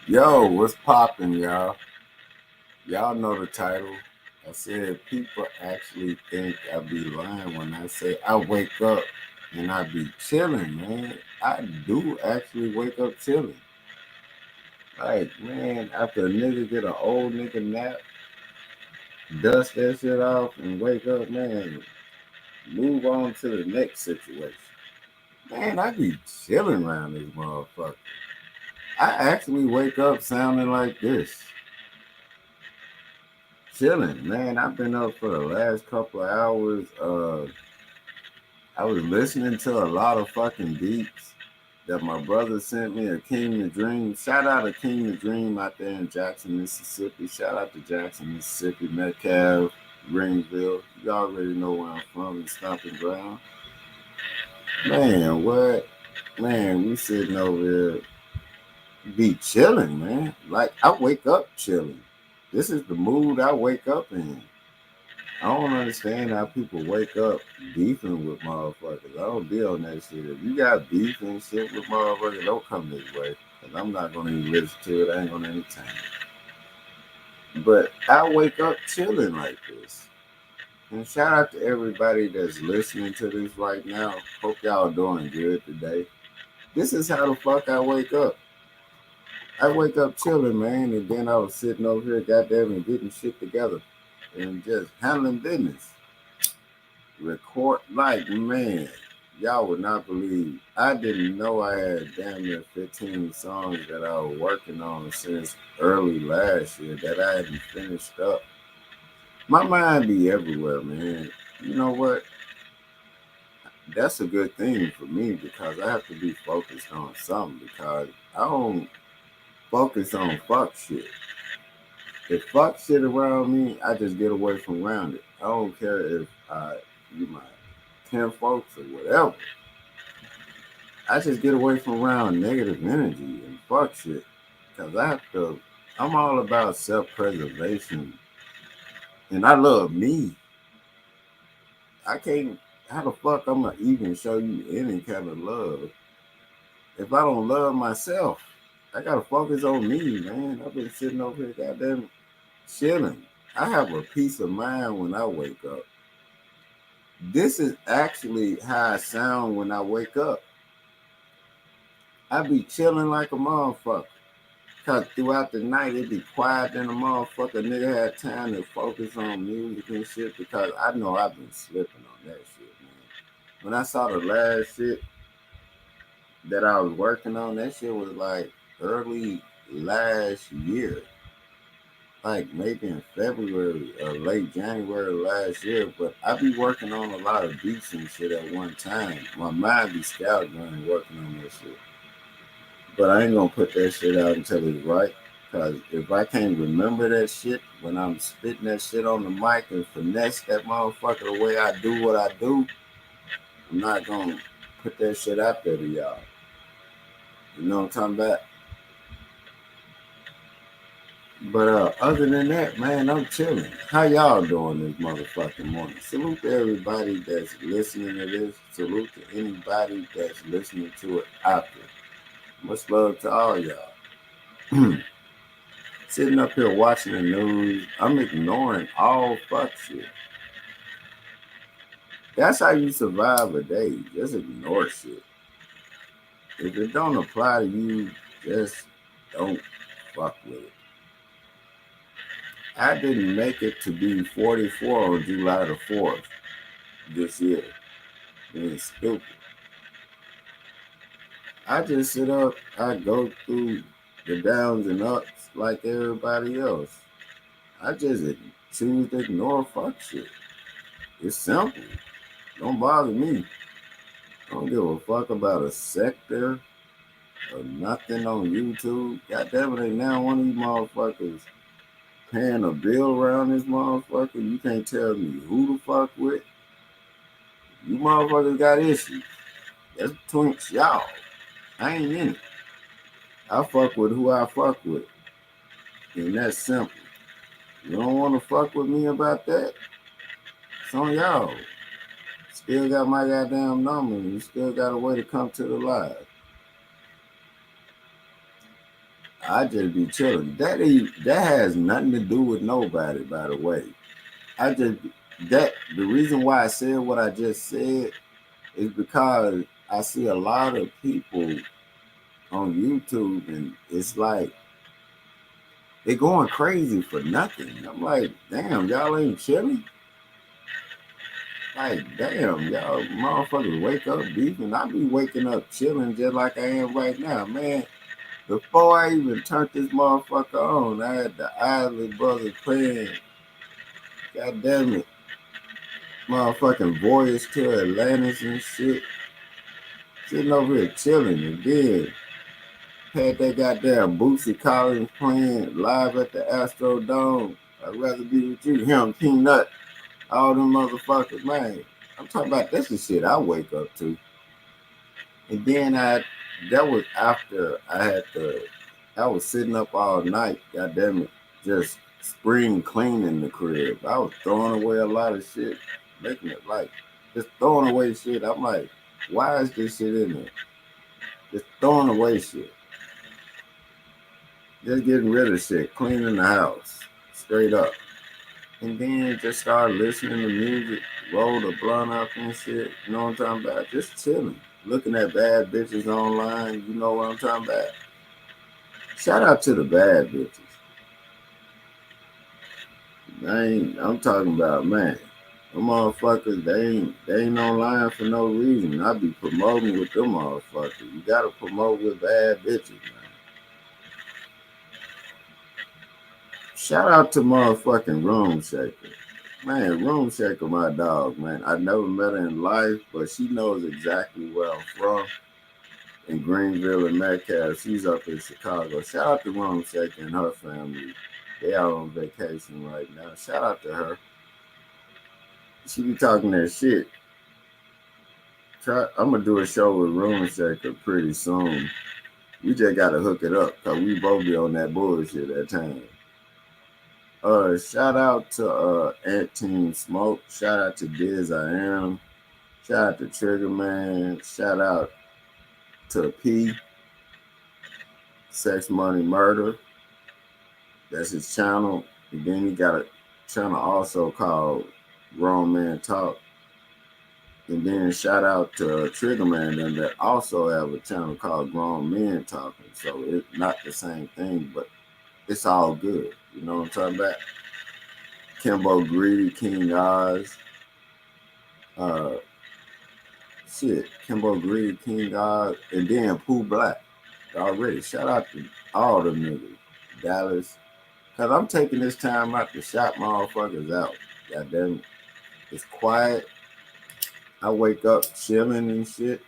Yo, what's poppin', y'all? Y'all know the title. I said people actually think I be lying when I say I wake up and I be chilling, man. I do actually wake up chilling. Like, man, after a nigga get an old nigga nap, dust that shit off and wake up, man, move on to the next situation. Man, I be chilling around this motherfucker. I actually wake up sounding like this. Chilling, man. I've been up for the last couple of hours. I was listening to a lot of fucking beats that my brother sent me. A King the Dream. Shout out to King the Dream out there in Jackson, Mississippi. Shout out to Jackson, Mississippi, Metcalf, Greenville. You already know where I'm from and stomping ground. Man, what? Man, we sitting over here, be chilling, man. Like I wake up chilling. This is the mood I wake up in. I don't understand how people wake up beefing with motherfuckers. I don't be on that shit. If you got beef and shit with motherfuckers, don't come this way. Cause I'm not gonna even listen to it. I ain't gonna entertain it. But I wake up chilling like this. And shout out to everybody that's listening to this right now. Hope y'all doing good today. This is how the fuck I wake up. I wake up chilling, man, and then I was sitting over here, goddamn, and getting shit together and just handling business. Record like man, y'all would not believe. I didn't know I had damn near 15 songs that I was working on since early last year that I hadn't finished up. My mind be everywhere, man. You know what? That's a good thing for me because I have to be focused on something because I don't focus on fuck shit. If fuck shit around me, I just get away from around it. I don't care if you my 10 folks or whatever. I just get away from around negative energy and fuck shit. Cause I have to, I'm all about self preservation and I love me. I can't, how the fuck I'm gonna even show you any kind of love if I don't love myself? I gotta focus on me, man. I've been sitting over here goddamn chilling. I have a peace of mind when I wake up. This is actually how I sound when I wake up. I be chilling like a motherfucker. Cause throughout the night it be quiet than a motherfucker. Nigga had time to focus on music and shit because I know I've been slipping on that shit, man. When I saw the last shit that I was working on, that shit was like early last year. Like maybe in February or late January last year, but I be working on a lot of beats and shit at one time. My mind be scouting working on that shit. But I ain't gonna put that shit out until it's right. Cause if I can't remember that shit when I'm spitting that shit on the mic and finesse that motherfucker the way I do what I do, I'm not gonna put that shit out there to y'all. You know what I'm talking about? But other than that, man, I'm chilling. How y'all doing this motherfucking morning? Salute to everybody that's listening to this. Salute to anybody that's listening to it after. Much love to all y'all. Sitting up here watching the news, I'm ignoring all fuck shit. That's how you survive a day. Just ignore shit. If it don't apply to you, just don't fuck with it. I didn't make it to be 44 on July the 4th this year. Being stupid. I just sit up, I go through the downs and ups like everybody else. I just choose to ignore fuck shit. It's simple. Don't bother me. I don't give a fuck about a sector or nothing on YouTube. God damn it, ain't now one of these motherfuckers paying a bill around this motherfucker. You can't tell me who the fuck with. You motherfuckers got issues. That's between y'all. I ain't in it. I fuck with who I fuck with. And that's simple. You don't want to fuck with me about that? It's on y'all. Still got my goddamn number and you still got a way to come to the live. I just be chilling. That has nothing to do with nobody, by the way. I just that the reason why I said what I just said is because I see a lot of people on YouTube and it's like they going crazy for nothing. I'm like, damn, y'all ain't chilling. Like, damn, y'all motherfuckers wake up beefing. I be waking up chilling just like I am right now, man. Before I even turned this motherfucker on, I had the Isley Brothers playing. God damn it, motherfucking Voyage to Atlantis and shit. Sitting over here chilling, and then had that goddamn Bootsy Collins playing live at the Astrodome. I'd rather be with you, him, Peanut, all them motherfuckers, man. I'm talking about that's the shit I wake up to. And then that was after I was sitting up all night, goddamn it, just spring cleaning the crib. I was throwing away a lot of shit, making it like just throwing away shit. I'm like, why is this shit in there? Just throwing away shit. Just getting rid of shit, cleaning the house, straight up. And then just start listening to music, roll the blunt up and shit. You know what I'm talking about? Just chilling. Looking at bad bitches online, you know what I'm talking about? Shout out to the bad bitches. I'm talking about, man. Them motherfuckers, they ain't online for no reason. I be promoting with them motherfuckers. You gotta promote with bad bitches, man. Shout out to motherfucking Room Shaker. Man, Room Shaker, my dog, man. I never met her in life, but she knows exactly where I'm from. In Greenville and Metcalf. She's up in Chicago. Shout out to Room Shaker and her family. They out on vacation right now. Shout out to her. She be talking that shit. I'm gonna do a show with Room Shaker pretty soon. We just gotta hook it up because we both be on that bullshit at times. Shout out to Ant Team Smoke. Shout out to Diz I Am. Shout out to Trigger Man. Shout out to P. Sex Money Murder. That's his channel. And then he got a channel also called Grown Man Talk. And then shout out to Trigger Man and that also have a channel called Grown Men Talking. So it's not the same thing, but it's all good. You know what I'm talking about? Kimbo Greedy, King Oz. Kimbo Greedy, King Oz, and then Pooh Black. Already. Shout out to all the niggas. Dallas. Cause I'm taking this time out to shout motherfuckers out. God damn it. It's quiet. I wake up chilling and shit.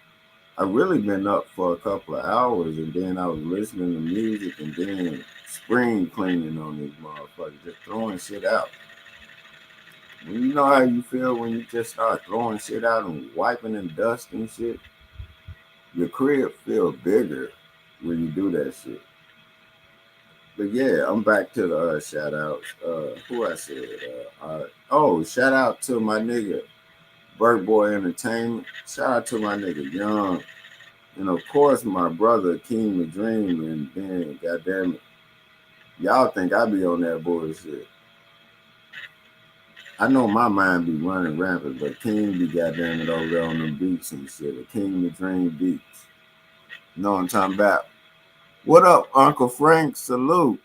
I really been up for a couple of hours and then I was listening to music and then spring cleaning on these motherfuckers, just throwing shit out. When you know how you feel when you just start throwing shit out and wiping and dusting shit, your crib feel bigger when you do that shit. But yeah, I'm back to the shout outs. Who I said? Shout out to my nigga Burt Boy Entertainment. Shout out to my nigga Young. And of course my brother King the Dream. And then goddamn it, y'all think I be on that bullshit. I know my mind be running rampant, but King be goddamn it over there on them beats and shit. The King the Dream beats. You know what I'm talking about? What up, Uncle Frank? Salute.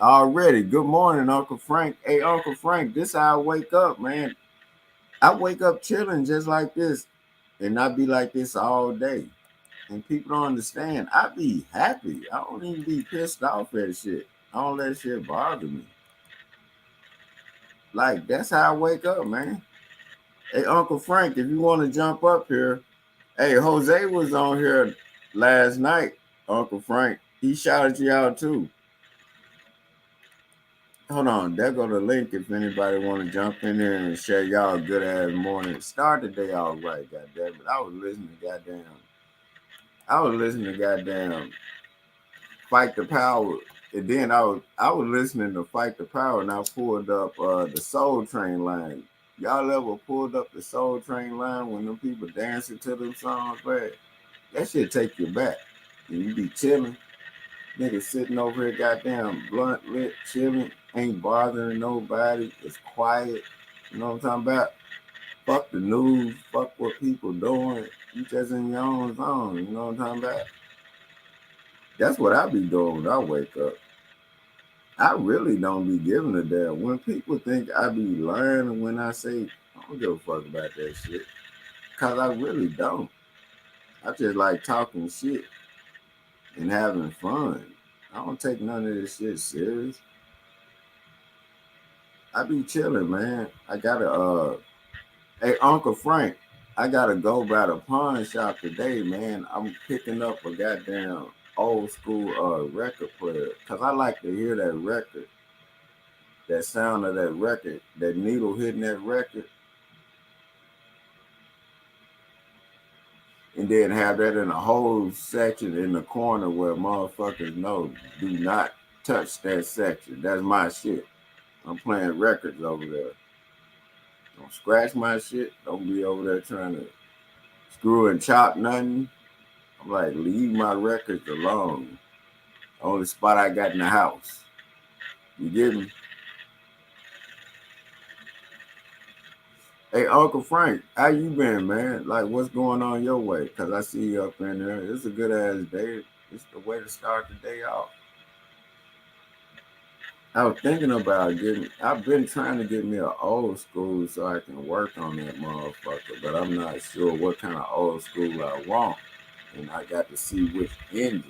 Already. Good morning, Uncle Frank. Hey, Uncle Frank, this how I wake up, man. I wake up chilling just like this, and I be like this all day. And people don't understand. I be happy. I don't even be pissed off at shit. I don't let shit bother me. Like, that's how I wake up, man. Hey, Uncle Frank, if you want to jump up here, hey, Jose was on here last night, Uncle Frank. He shouted you out too. Hold on, there go the link if anybody want to jump in there and share y'all good ass morning. Start the day all right, goddamn. But I was listening to goddamn Fight the Power. And then I was listening to Fight the Power and I pulled up the Soul Train line. Y'all ever pulled up the Soul Train line when them people dancing to them songs, man? That shit take you back. And you be chilling. Nigga sitting over here, goddamn blunt lit, chilling, ain't bothering nobody. It's quiet. You know what I'm talking about? Fuck the news. Fuck what people doing. You just in your own zone. You know what I'm talking about? That's what I be doing when I wake up. I really don't be giving a damn. When people think I be lying when I say I don't give a fuck about that shit. Cause I really don't. I just like talking shit and having fun. I don't take none of this shit serious. I be chilling, man. I gotta hey Uncle Frank, I gotta go by the pawn shop today, man. I'm picking up a goddamn old school record player. Cause I like to hear that record, that sound of that record, that needle hitting that record, and then have that in a whole section in the corner where motherfuckers know do not touch that section. That's my shit. I'm playing records over there. Don't scratch my shit. Don't be over there trying to screw and chop nothing. I'm like, leave my records alone. Only spot I got in the house. You get me? Hey, Uncle Frank, how you been, man? Like, what's going on your way? Because I see you up in there. It's a good ass day. It's the way to start the day off. I was thinking about getting, I've been trying to get me an old school so I can work on that motherfucker, but I'm not sure what kind of old school I want. And I got to see which engine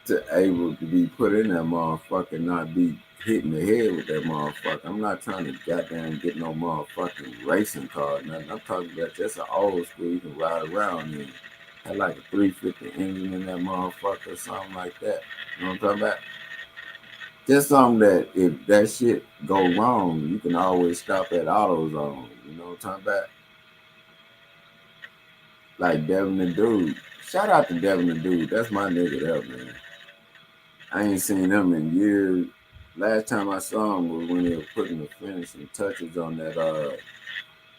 to able to be put in that motherfucker and not be hitting the head with that motherfucker. I'm not trying to goddamn get no motherfucking racing car or nothing. I'm talking about just an old school you can ride around in. Had like a 350 engine in that motherfucker or something like that. You know what I'm talking about? Just something that if that shit go wrong, you can always stop at AutoZone. You know what I'm talking about? Like Devin the Dude. Shout out to Devin the Dude. That's my nigga there, man. I ain't seen him in years. Last time I saw him was when they were putting the finishing touches on that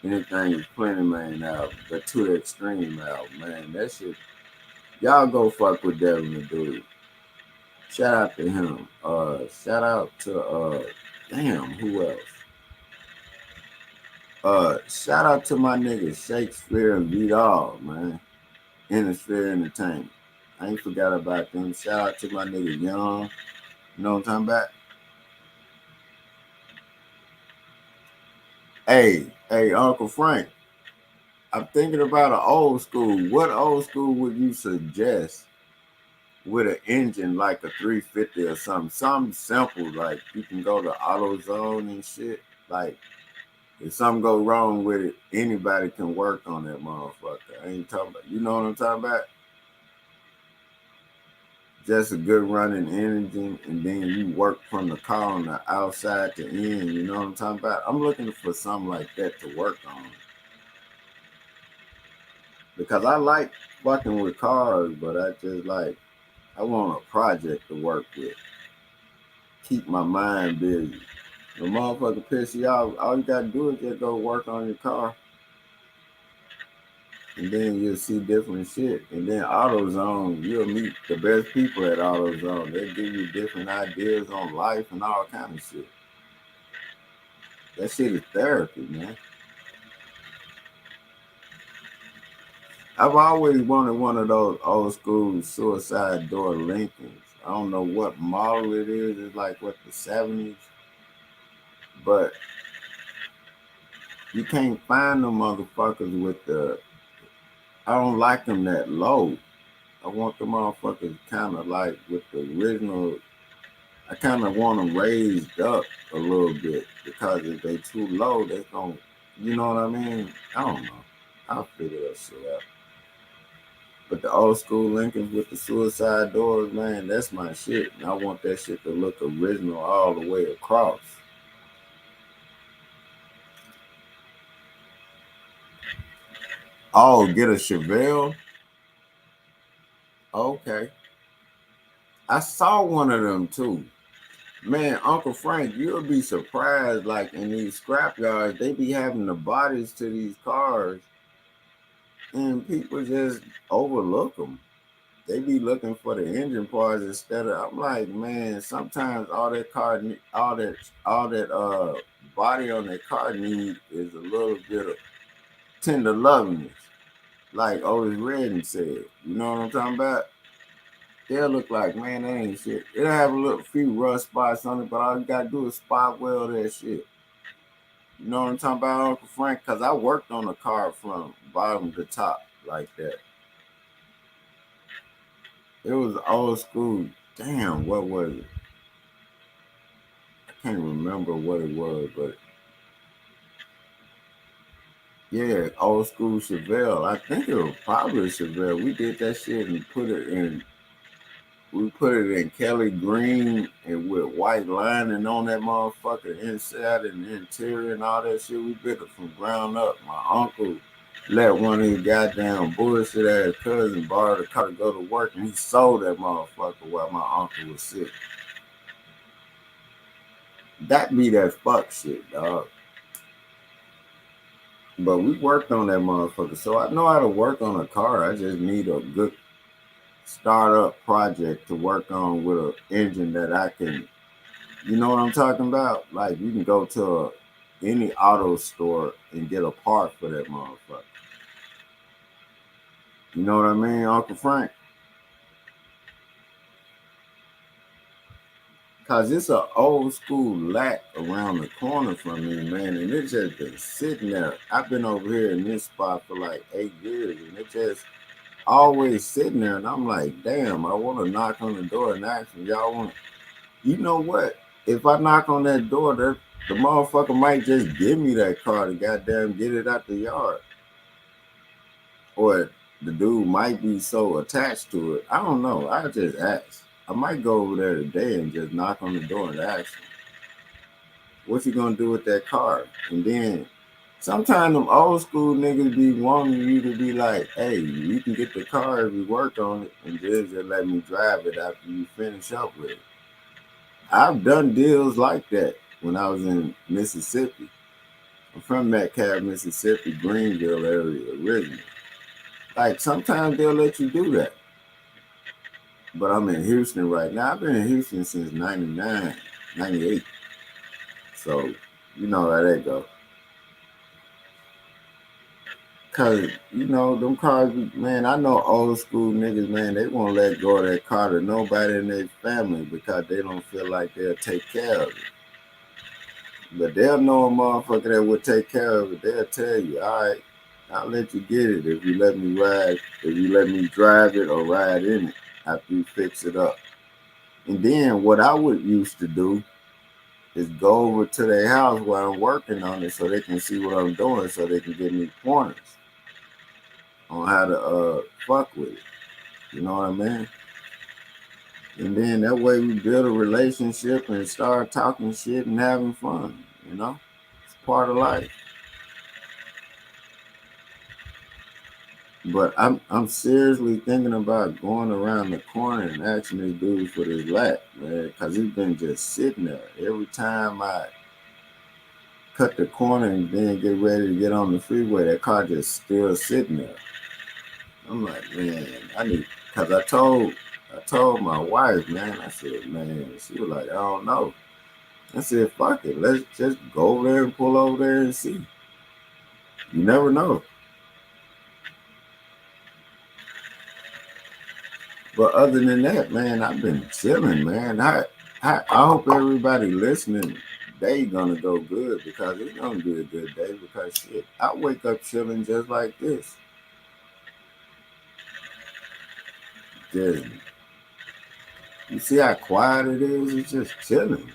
Anything is Plenty Man album, the To the Extreme album, man. That shit, y'all go fuck with Devin the Dude. Shout out to him. Shout out to damn, who else? Shout out to my nigga Shakespeare and Vidal, man. Innisphere Entertainment. I ain't forgot about them. Shout out to my nigga Young. You know what I'm talking about? Hey, Uncle Frank. I'm thinking about an old school. What old school would you suggest with an engine like a 350 or something? Something simple, like you can go to AutoZone and shit. Like if something go wrong with it, anybody can work on that motherfucker. I ain't talking about, you know what I'm talking about? Just a good running engine, and then you work from the car on the outside to in. You know what I'm talking about? I'm looking for something like that to work on because I like fucking with cars, but I just like I want a project to work with. Keep my mind busy. The motherfucker piss you off, all you gotta do is just go work on your car, and then you'll see different shit. And then AutoZone, you'll meet the best people at AutoZone. They give you different ideas on life and all kind of shit. That shit is therapy, man. I've always wanted one of those old school suicide door Lincolns. I don't know what model it is. It's like what the 70s, but you can't find them motherfuckers with the. I don't like them that low. I want the motherfuckers kind of like with the original. I kind of want them raised up a little bit because if they too low, they're going. You know what I mean? I don't know. I'll figure that shit out. But the old school Lincolns with the suicide doors, man, that's my shit. And I want that shit to look original all the way across. Oh, get a Chevelle? Okay. I saw one of them too. Man, Uncle Frank, you'll be surprised. Like in these scrap yards, they be having the bodies to these cars, and people just overlook them. They be looking for the engine parts instead of. I'm like, man, sometimes all that car, all that body on that car need is a little bit of tender lovingness, like Otis Redding said. You know what I'm talking about? They'll look like, man, that ain't shit. It'll have a little few rust spots on it, but all you gotta do is spot weld that shit. You know what I'm talking about, Uncle Frank? Because I worked on a car from bottom to top like that. It was old school. Damn, what was it? I can't remember what it was, but yeah, old school Chevelle. I think it was probably Chevelle. We did that shit and put it in. We put it in Kelly green and with white lining on that motherfucker inside and the interior and all that shit. We built it from ground up. My uncle let one of his goddamn bullshit ass cousin borrow the car to go to work, and he sold that motherfucker while my uncle was sick. That be that fuck shit, dog. But we worked on that motherfucker, so I know how to work on a car. I just need a good startup project to work on with an engine that I can. You know what I'm talking about? Like you can go to any auto store and get a part for that motherfucker. You know what I mean, Uncle Frank? Cause it's an old school lack around the corner from me, man, and it's just been sitting there. I've been over here in this spot for like 8 years, and it just always sitting there. And I'm like, damn, I want to knock on the door and ask them, y'all want? You know what? If I knock on that door, the motherfucker might just give me that car to goddamn get it out the yard, or the dude might be so attached to it. I don't know. I just ask. I might go over there today and just knock on the door and ask him, what you gonna do with that car? And then sometimes them old school niggas be wanting you to be like, hey, you can get the car if you work on it and just let me drive it after you finish up with it. I've done deals like that when I was in Mississippi. I'm from Metcalf, Mississippi, Greenville area originally. Like sometimes they'll let you do that. But I'm in Houston right now. I've been in Houston since 99, 98. So you know how that go. Cause you know them cars, man. I know old school niggas, man. They won't let go of that car to nobody in their family because they don't feel like they'll take care of it. But they'll know a motherfucker that would take care of it. They'll tell you, all right, I'll let you get it if you let me ride, if you let me drive it or ride in it after you fix it up. And then what I would used to do is go over to their house while I'm working on it so they can see what I'm doing so they can give me pointers on how to fuck with it. You know what I mean? And then that way we build a relationship and start talking shit and having fun, you know? It's part of life. But I'm seriously thinking about going around the corner and asking this dude for this lap, man, because he's been just sitting there. Every time I cut the corner and then get ready to get on the freeway, that car just still sitting there. I'm like, man, I need, because I told my wife, man, I said, man, she was like, I don't know. I said, fuck it, let's just go over there and pull over there and see. You never know. But other than that, man, I've been chilling, man. I hope everybody listening, they gonna go good because it's gonna be a good day because shit, I wake up chilling just like this. Just you see how quiet it is? It's just chilling.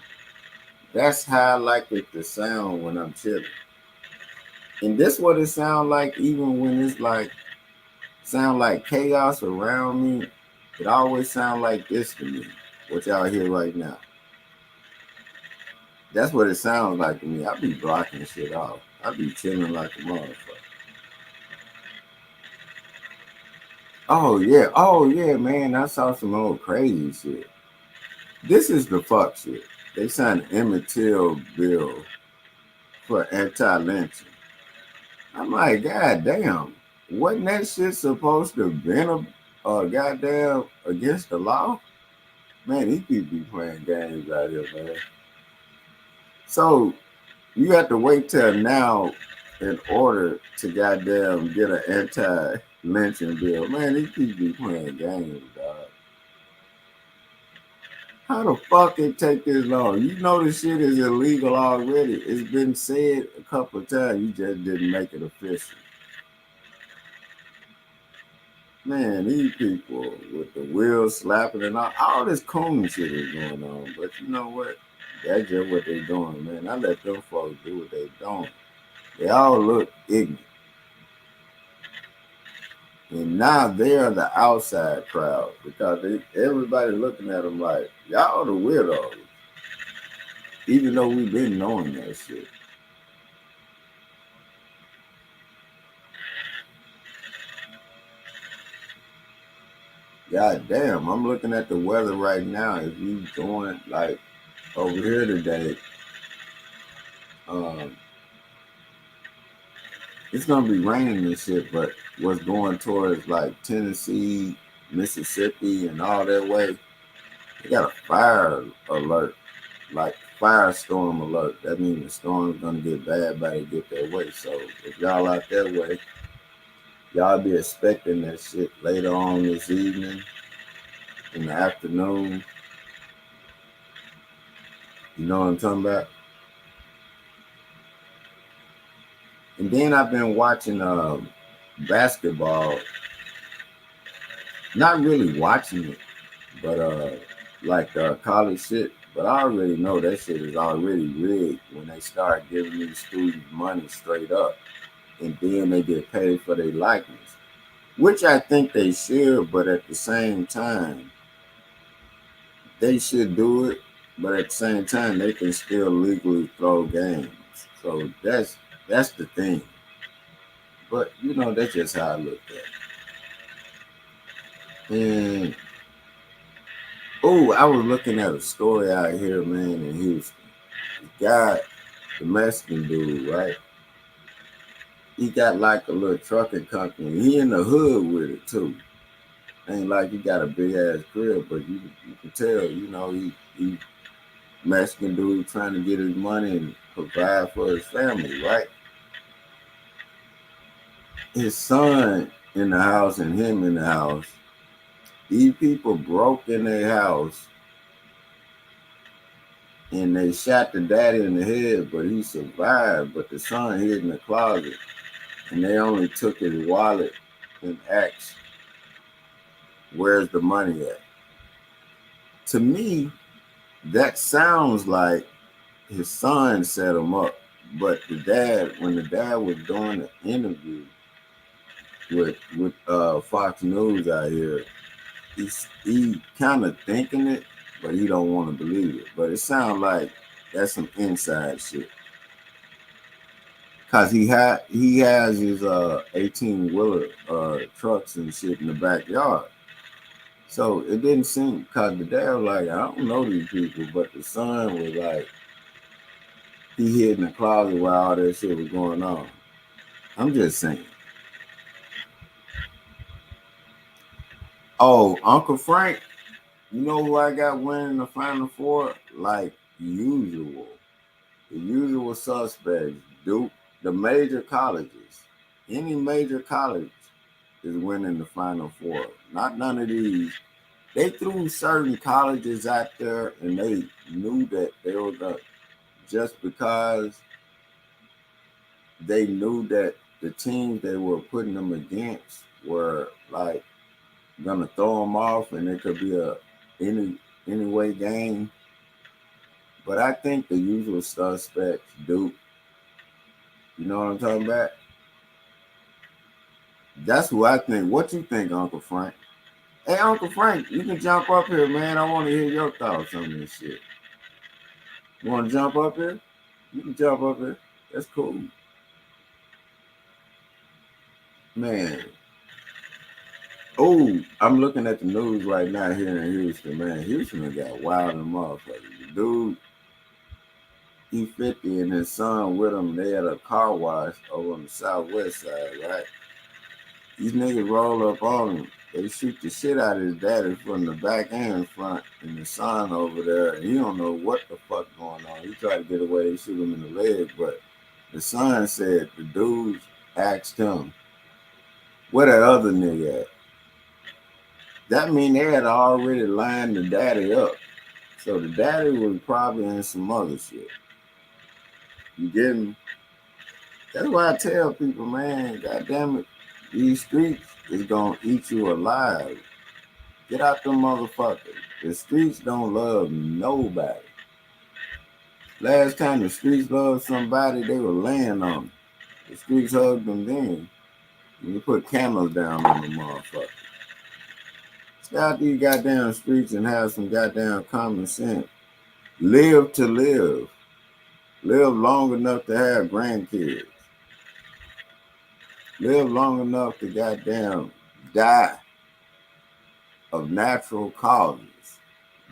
That's how I like it to sound when I'm chilling. And this what it sound like even when it's like sound like chaos around me. It always sound like this to me. What y'all hear right now. That's what it sounds like to me. I be blocking shit off. I be chilling like a motherfucker. Oh yeah, man. I saw some old crazy shit. This is the fuck shit. They signed an Emmett Till bill for anti-lynching. I'm like, God damn, wasn't that shit supposed to have been a goddamn against the law. Man, these people be playing games out here, man. So you have to wait till now in order to goddamn get an anti-lynching bill. Man, these people be playing games, dog. How the fuck it take this long? You know the shit is illegal already. It's been said a couple of times. You just didn't make it official. Man, these people with the wheels slapping and all this coon shit is going on. But you know what? That's just what they doing, man. I let them folks do what they doing. They all look ignorant. And now they're the outside crowd because everybody looking at them like, y'all the weirdos. Even though we've been knowing that shit. God damn, I'm looking at the weather right now. If you going like over here today, um, it's gonna be raining and shit, but what's going towards like Tennessee, Mississippi, and all that way, they got a fire alert, like firestorm alert. That means the storm's gonna get bad by the get that way. So if y'all out that way, y'all be expecting that shit later on this evening, in the afternoon. You know what I'm talking about? And then I've been watching basketball, not really watching it, but like college shit. But I already know that shit is already rigged when they start giving these students money straight up, and then they get paid for their likeness, which I think they should. But at the same time, they should do it. But at the same time, they can still legally throw games. So that's the thing. But you know, that's just how I look at it. And oh, I was looking at a story out here, man, in Houston. The guy, the Mexican dude, right? He got like a little trucking company. He in the hood with it too. Ain't like he got a big ass crib, but you can tell, you know, he Mexican dude trying to get his money and provide for his family, right? His son in the house and him in the house. These people broke in their house and they shot the daddy in the head, but he survived. But the son hid in the closet, and they only took his wallet and asked, "Where's the money at?" To me, that sounds like his son set him up. But the dad, when the dad was doing the interview with Fox News out here, he kind of thinking it, but he don't want to believe it. But it sounds like that's some inside shit. Cause he has his 18 wheeler trucks and shit in the backyard. So it didn't seem cause the dad was like, I don't know these people, but the son was like he hid in the closet while all that shit was going on. I'm just saying. Oh, Uncle Frank, you know who I got winning the Final Four? Like usual. The usual suspects, Duke, the major colleges. Any major college is winning the Final Four. Not none of these. They threw certain colleges out there and they knew that they were going just because they knew that the teams they were putting them against were like gonna throw them off and it could be a anyway game. But I think the usual suspects, Duke, you know what I'm talking about? That's who I think. What you think, Uncle Frank? Hey, Uncle Frank, you can jump up here, man. I want to hear your thoughts on this shit. You want to jump up here? You can jump up here. That's cool. Man. Oh, I'm looking at the news right now here in Houston, man. Houston done got wild and motherfuckers. The dude, he 50 and his son with him. They had a car wash over on the southwest side, right? These niggas roll up on him They shoot the shit out of his daddy from the back and front, and the son over there, and he don't know what the fuck going on. He tried to get away, they shoot him in the leg, but the son said the dudes asked him, where that other nigga at? That mean they had already lined the daddy up. So the daddy was probably in some other shit. You get me? That's why I tell people, man, goddamn it, these streets is gonna eat you alive. Get out them motherfuckers. The streets don't love nobody. Last time the streets loved somebody, they were laying on them. The streets hugged them then. And you put cameras down on the motherfucker. Stay out these goddamn streets and have some goddamn common sense. Live to live. Live long enough to have grandkids. Live long enough to goddamn die of natural causes.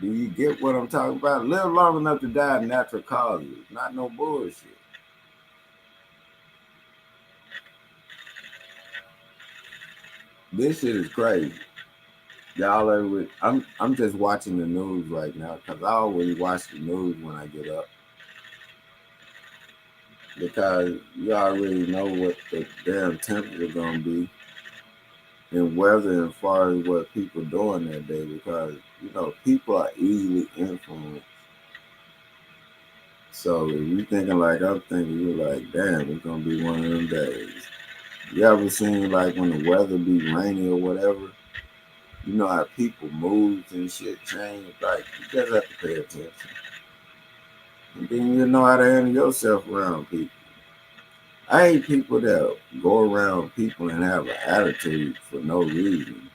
Do you get what I'm talking about? Live long enough to die of natural causes. Not no bullshit. This shit is crazy. Y'all are with, I'm just watching the news right now because I always watch the news when I get up. Because you already know what the damn temperature gonna be and weather as far as what people doing that day, because you know people are easily influenced. So if you thinking like I'm thinking, you're like, damn, it's gonna be one of them days. You ever seen like when the weather be rainy or whatever? You know how people move and shit change. Like you just have to pay attention, and then you know how to handle yourself around people. I hate people that go around people and have an attitude for no reason.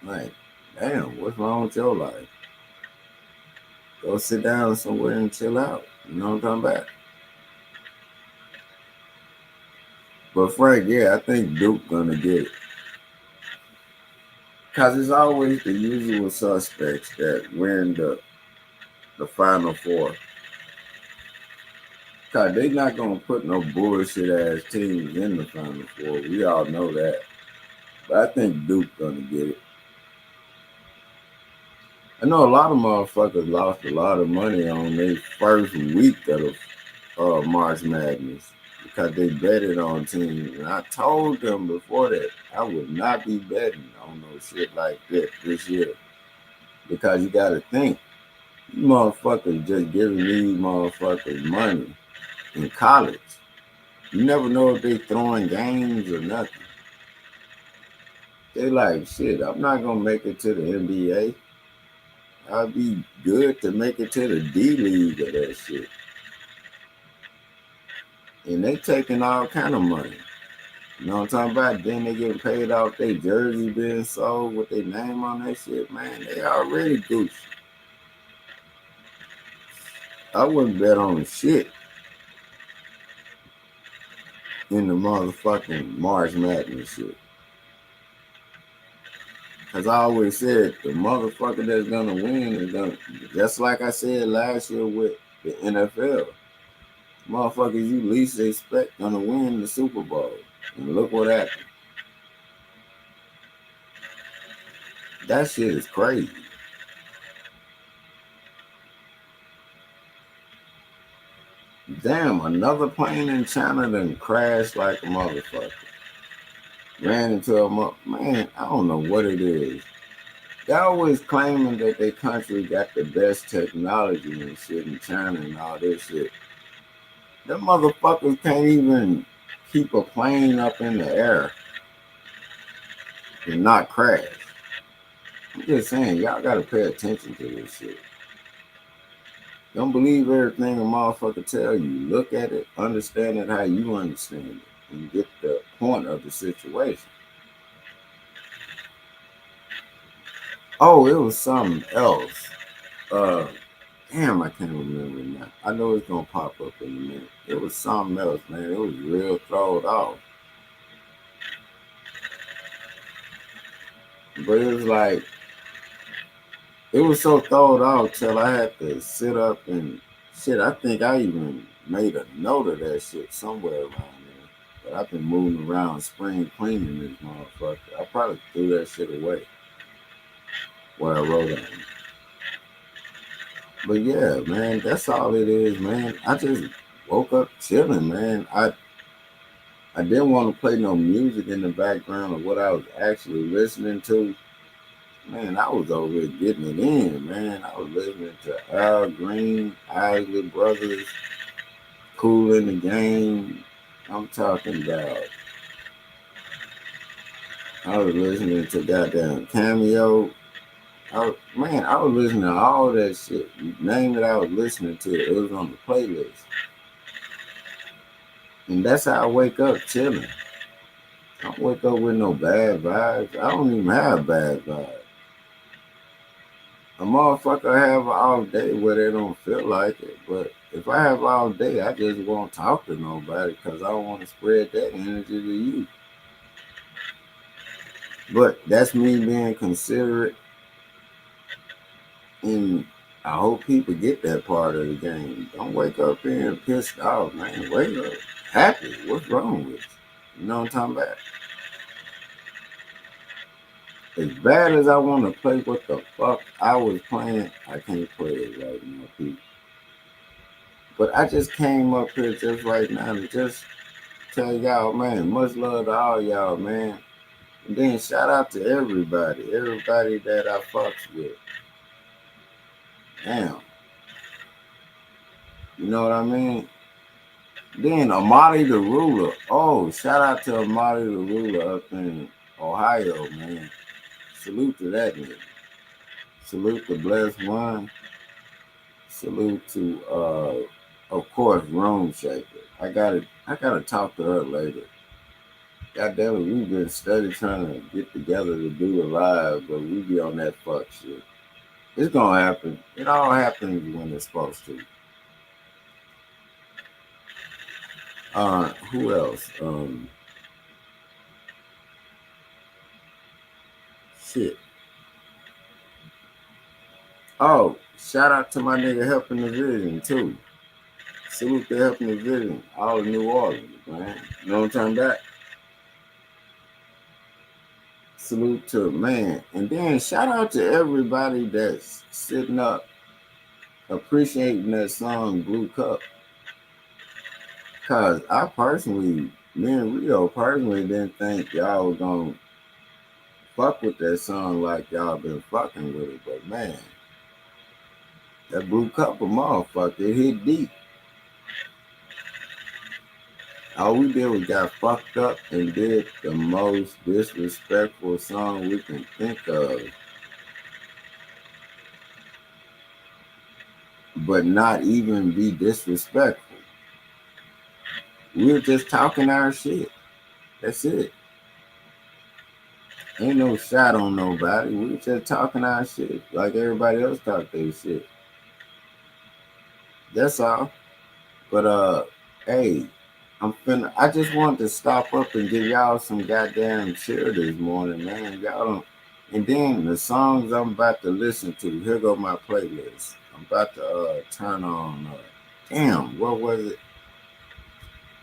Like, damn, what's wrong with your life? Go sit down somewhere and chill out. You know what I'm talking about? But Frank, yeah, I think Duke gonna get it. Cause it's always the usual suspects that win the Final Four. Cause they not gonna put no bullshit ass teams in the Final Four. We all know that. But I think Duke gonna get it. I know a lot of motherfuckers lost a lot of money on their first week of the March Madness because they betted on teams. And I told them before that I would not be betting on no shit like that this year. Because you gotta think, you motherfuckers just giving these motherfuckers money in college. You never know if they throwing games or nothing. They like, shit, I'm not gonna make it to the NBA. I'd be good to make it to the D League of that shit. And they taking all kind of money. You know what I'm talking about? Then they getting paid off their jersey being sold with their name on that shit, man. They already Gucci. I wouldn't bet on shit in the motherfucking March Madness shit. Cause I always said the motherfucker that's gonna win is gonna, just like I said last year with the NFL. Motherfuckers you least expect gonna win the Super Bowl. And look what happened. That shit is crazy. Damn, another plane in China done crashed like a motherfucker. Ran into a man, I don't know what it is. They always claiming that their country got the best technology and shit in China and all this shit. Them motherfuckers can't even keep a plane up in the air and not crash. I'm just saying, y'all gotta pay attention to this shit. Don't believe everything a motherfucker tell you. Look at it, understand it how you understand it, and get the point of the situation. Oh, it was something else. Damn, I can't remember now. I know it's gonna pop up in a minute. It was something else, man. It was real throwed off. But it was like, it was so throwed off till I had to sit up and shit. I think I even made a note of that shit somewhere around there. but I've been moving around spring cleaning this motherfucker. I probably threw that shit away where I wrote on it. But yeah, man, that's all it is, man. I just woke up chilling, man. I didn't want to play no music in the background of what I was actually listening to. Man, I was over here getting it in, man. I was listening to Al Green, Isley Brothers, Cool in the Game. I'm talking about. I was listening to goddamn Cameo. I was listening to all that shit. You name it, I was listening to it. It was on the playlist. And that's how I wake up chilling. I don't wake up with no bad vibes. I don't even have bad vibes. A motherfucker have all day where they don't feel like it. But if I have all day, I just won't talk to nobody because I don't want to spread that energy to you. But that's me being considerate, and I hope people get that part of the game. Don't wake up being pissed off, man. Wake up happy. What's wrong with you? You know what I'm talking about? As bad as I want to play what the fuck I was playing, I can't play it right now, people. But I just came up here just right now to just tell y'all, man, much love to all y'all, man. And then shout out to everybody that I fucks with. Damn. You know what I mean? Then Amadi the Ruler. Oh, shout out to Amadi the Ruler up in Ohio, man. Salute to that nigga. Salute to Blessed One. Salute to of course Room Shaker. I gotta talk to her later. God damn it, we've been steady trying to get together to do the live, but we be on that fuck shit. It's gonna happen. It all happens when it's supposed to. Who else? Shit. Oh, shout out to my nigga Helping the Vision too. Salute to Helping the Vision, all of New Orleans, man. You know what I'm talking about? Salute to man. And then shout out to everybody that's sitting up appreciating that song Blue Cup. Cause I personally, me and Rio personally didn't think y'all was gonna fuck with that song like y'all been fucking with it. But man, that Blue Cup a motherfucker, it hit deep. All we did was got fucked up and did the most disrespectful song we can think of. But not even be disrespectful. We were just talking our shit. That's it. Ain't no shot on nobody. We were just talking our shit like everybody else talk their shit. That's all. But hey, I just wanted to stop up and give y'all some goddamn cheer this morning, man. Y'all don't. And then the songs I'm about to listen to. Here go my playlist. I'm about to turn on. Damn, what was it?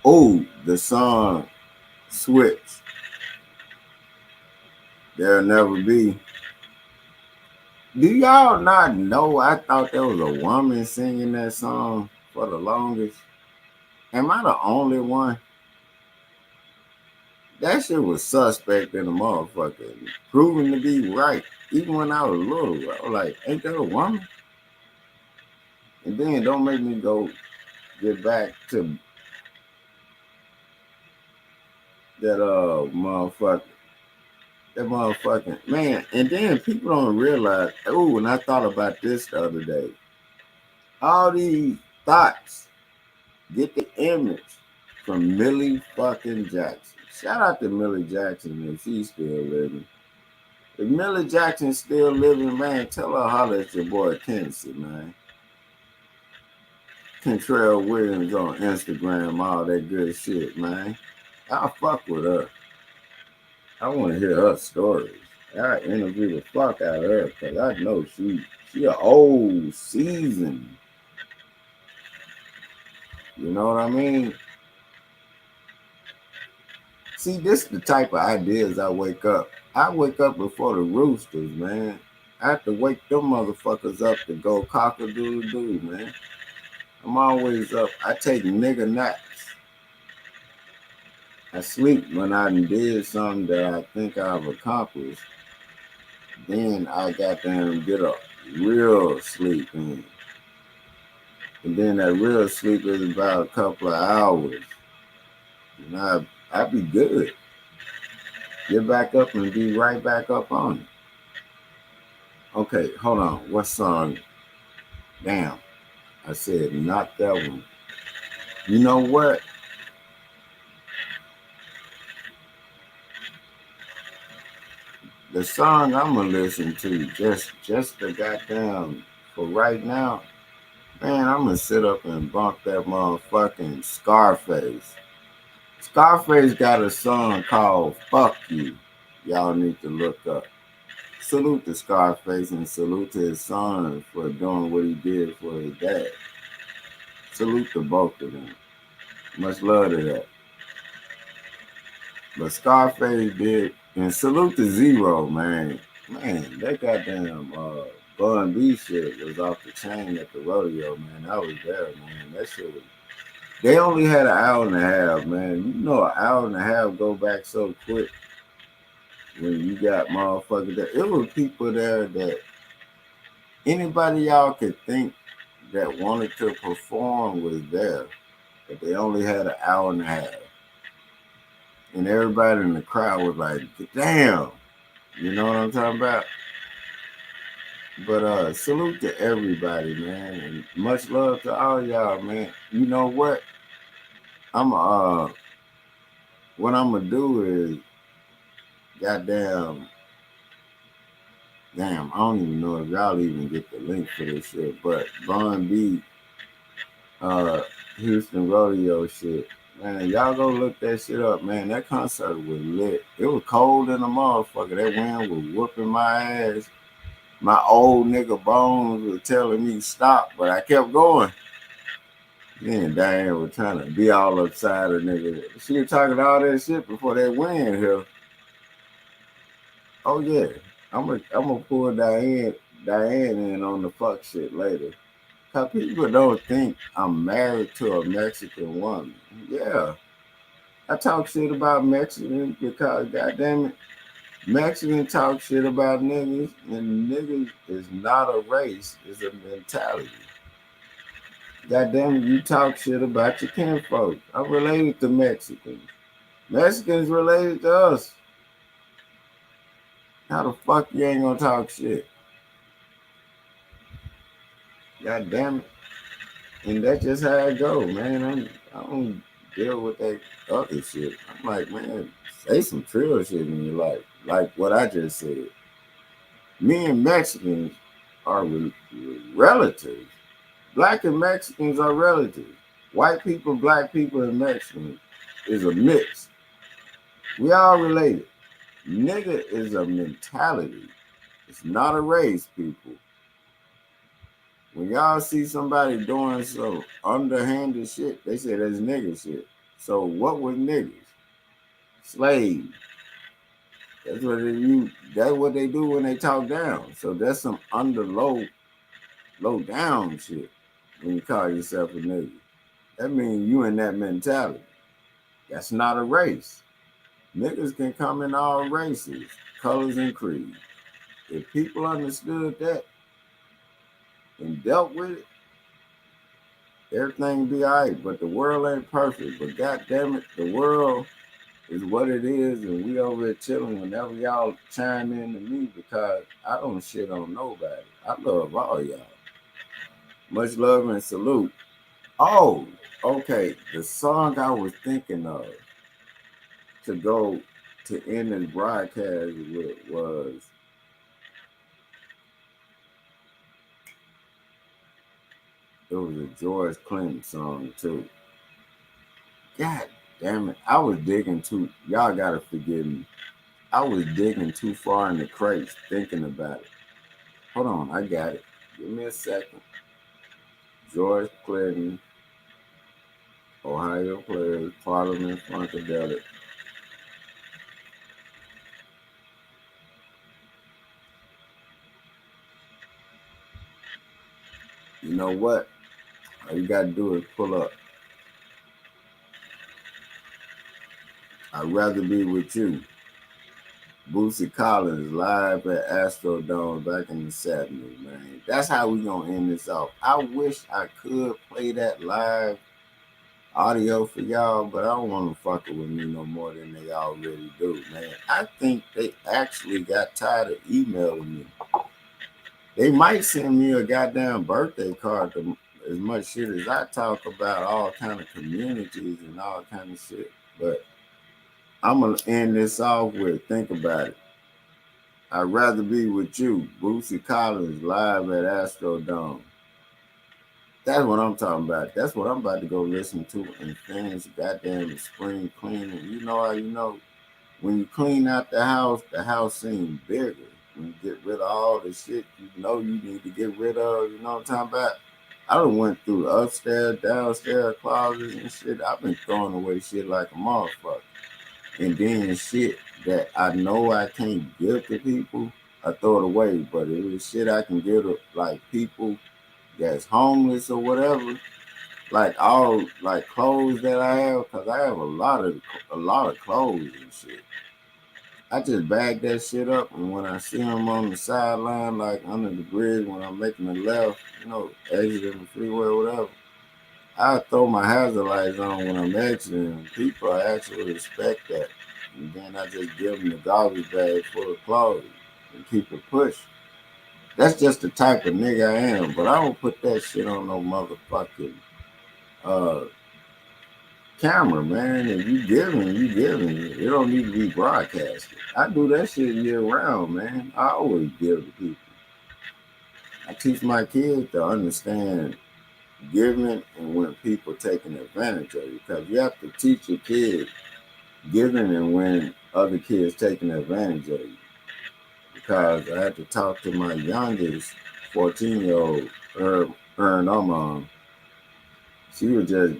Oh, the song Switch. There'll never be. Do y'all not know? I thought there was a woman singing that song for the longest. Am I the only one? That shit was suspect in the motherfucker. Proven to be right. Even when I was little, I was like, ain't that a woman? And then don't make me go get back to that motherfucker. That motherfucking man. And then people don't realize, oh, and I thought about this the other day. All these thoughts get the image from Millie fucking Jackson. Shout out to Millie Jackson if she's still living. If Millie Jackson's still living, man, tell her holler at your boy Kennessey, man. Kentrell Williams on Instagram, all that good shit, man. I'll fuck with her. I want to hear her stories. I interview the fuck out of her because I know she an old seasoned. You know what I mean? See, this is the type of ideas I wake up. I wake up before the roosters, man. I have to wake them motherfuckers up to go cock a doodle doo, man. I'm always up. I take nigga naps. I sleep when I done did something that I think I've accomplished. Then I got them get a real sleep in. And then that real sleep is about a couple of hours. And I be good. Get back up and be right back up on it. Okay, hold on. What song? Damn. I said not that one. You know what? The song I'm gonna listen to just the goddamn for right now, man, I'm gonna sit up and bump that motherfucking Scarface. Scarface got a song called Fuck You. Y'all need to look up. Salute to Scarface and salute to his son for doing what he did for his dad. Salute to both of them. Much love to that. But Scarface did, and salute to Zero, man. Man, that goddamn Bun B shit was off the chain at the rodeo, man. I was there, man. That shit was. They only had an hour and a half, man. You know, an hour and a half go back so quick when you got motherfuckers there. It was people there that anybody y'all could think that wanted to perform was there, but they only had an hour and a half. And everybody in the crowd was like, damn, you know what I'm talking about? But salute to everybody, man, and much love to all y'all, man. You know what? I'm what I'm gonna do is goddamn damn, I don't even know if y'all even get the link for this shit, but Von B uh Houston Rodeo shit. Man, y'all go look that shit up, man. That concert was lit. It was cold in the motherfucker. That wind was whooping my ass. My old nigga bones was telling me stop, but I kept going. Then Diane was trying to be all upside of nigga. She was talking all that shit before that wind here. Oh yeah, I'm gonna pull Diane in on the fuck shit later. Cause people don't think I'm married to a Mexican woman. Yeah, I talk shit about Mexicans because goddamn it, Mexicans talk shit about niggas, and niggas is not a race, it's a mentality. Goddamn it, you talk shit about your kinfolk. I'm related to Mexicans. Mexicans related to us. How the fuck you ain't gonna talk shit? God damn it. And that's just how I go, man. I don't deal with that other shit. I'm like, man, say some trill shit in your life. Like what I just said. Me and Mexicans are relatives. Black and Mexicans are relatives. White people, black people, and Mexicans is a mix. We all related. Nigga is a mentality. It's not a race, people. When y'all see somebody doing some underhanded shit, they say that's nigga shit. So what was niggas? Slaves. That's what they do when they talk down. So that's some low down shit when you call yourself a nigga. That means you in that mentality. That's not a race. Niggas can come in all races, colors, and creeds. If people understood that and dealt with it, everything be all right. But the world ain't perfect. But god damn it, the world is what it is, and we over here chilling whenever y'all chime in to me because I don't shit on nobody. I love all y'all. Much love and salute. Oh, okay. The song I was thinking of to go to end this broadcast with was it was a George Clinton song too. God damn it. I was digging too y'all gotta forgive me. I was digging too far in the crates thinking about it. Hold on, I got it. Give me a second. George Clinton, Ohio players, Parliament Funkadelic. You know what? All you gotta do is pull up. I'd rather be with you. Boosie Collins live at Astrodome back in the 70s, man. That's how we gonna end this off. I wish I could play that live audio for y'all, but I don't want them fucking with me no more than they already do, man. I think they actually got tired of emailing me. They might send me a goddamn birthday card to as much shit as I talk about all kind of communities and all kind of shit. But I'm gonna end this off with think about it. I'd rather be with you, Boosie Collins, live at Astrodome. That's what I'm talking about. That's what I'm about to go listen to and finish goddamn spring cleaning. You know how you know when you clean out the house seems bigger. When you get rid of all the shit you know you need to get rid of, you know what I'm talking about? I done went through upstairs, downstairs closets and shit. I've been throwing away shit like a motherfucker. And then shit that I know I can't give to people, I throw it away. But it is shit I can give to like people that's homeless or whatever. Like all like clothes that I have, cause I have a lot of clothes and shit. I just bag that shit up, and when I see them on the sideline, like under the bridge, when I'm making the left, exiting the freeway or whatever, I throw my hazard lights on when I'm exiting. People actually respect that. And then I just give them the garbage bag full of clothes and keep it pushing. That's just the type of nigga I am, but I don't put that shit on no motherfucking uh, camera, man. If you giving, you giving. It don't need to be broadcasted. I do that shit year round, man. I always give to people. I teach my kids to understand giving and when people taking advantage of you. Because you have to teach your kids giving and when other kids taking advantage of you. Because I had to talk to my youngest 14-year-old, her and her mom. She was just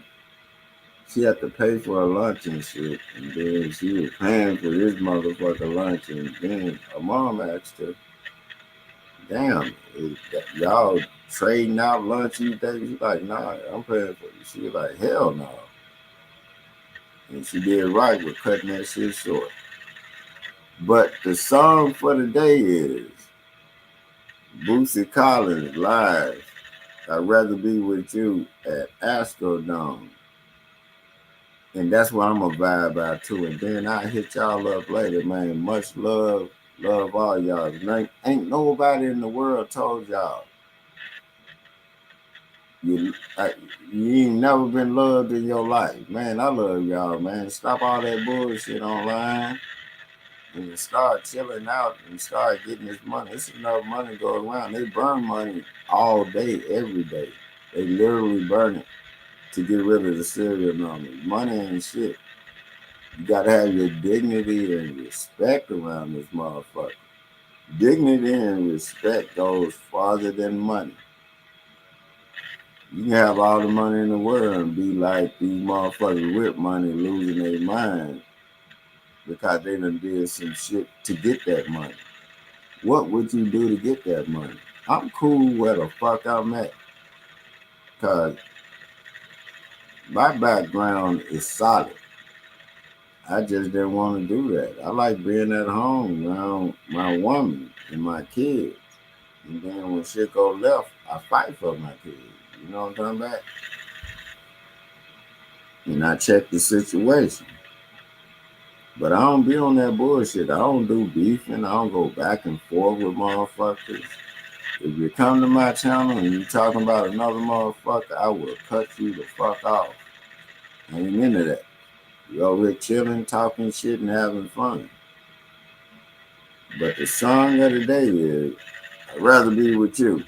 she had to pay for her lunch and shit. And then she was paying for this motherfucker lunch. And then her mom asked her, damn, y'all trading out lunch these days? She's like, nah, I'm paying for it. She was like, hell no. And she did right with cutting that shit short. But the song for the day is Boosie Collins live. I'd rather be with you at Astrodome. And that's what I'm gonna vibe out to. And then I hit y'all up later, man. Much love, love all y'all. Ain't nobody in the world told y'all you you ain't never been loved in your life, man. I love y'all, man. Stop all that bullshit online and start chilling out and start getting this money. It's enough money to go around. They burn money all day, every day. They literally burn it to get rid of the serial numbers. Money ain't shit. You gotta have your dignity and respect around this motherfucker. Dignity and respect goes farther than money. You can have all the money in the world and be like these motherfuckers with money losing their mind because they done did some shit to get that money. What would you do to get that money? I'm cool where the fuck I'm at because my background is solid. I just didn't want to do that. I like being at home around my woman and my kids. And then when shit go left, I fight for my kids. You know what I'm talking about? And I check the situation. But I don't be on that bullshit. I don't do beefing. I don't go back and forth with motherfuckers. If you come to my channel and you talking about another motherfucker, I will cut you the fuck off. I ain't into that. You over here chilling, talking shit, and having fun. But the song of the day is, I'd rather be with you.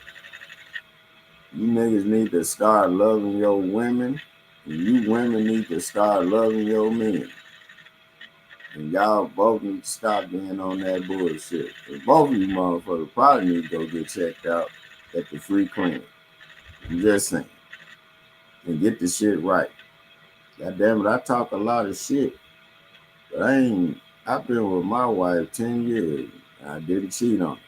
You niggas need to start loving your women, and you women need to start loving your men. And y'all both need to stop being on that bullshit. And both of you motherfuckers probably need to go get checked out at the free clinic. I'm just saying. And get the shit right. God damn it, I talk a lot of shit. But I've been with my wife 10 years. And I didn't cheat on her.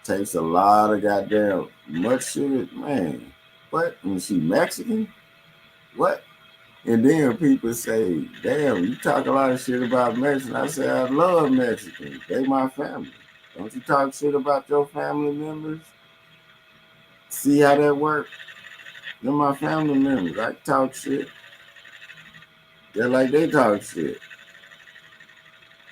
Takes a lot of goddamn much shit, man. What? And she Mexican? What? And then people say, damn, you talk a lot of shit about Mexicans. I say, I love Mexicans. They my family. Don't you talk shit about your family members? See how that works? They're my family members. I talk shit. They're like they talk shit.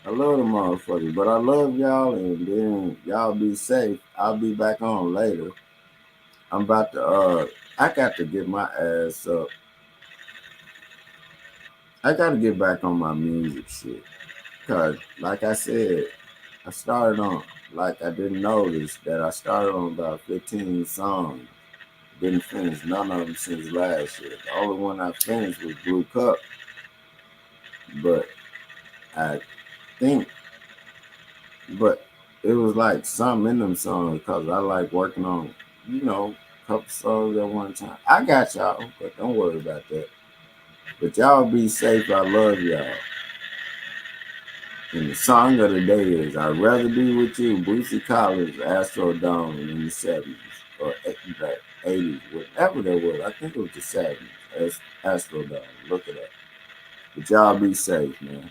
I love the motherfuckers, but I love y'all, and then y'all be safe. I'll be back on later. I'm about to I got to get my ass up. I gotta get back on my music shit. Cause like I said, I started on like I didn't notice that I started on about 15 songs. Didn't finish none of them since last year. The only one I finished was Blue Cup, but I think, but it was like some in them songs because I like working on, a couple songs at one time. I got y'all, but don't worry about that. But y'all be safe. I love y'all. And the song of the day is "I'd Rather Be With You," Boosie Collins, Astro Dome in the 70s or the 80s, whatever that was. I think it was the 70s. Astro Dome. Look it up. But y'all be safe, man.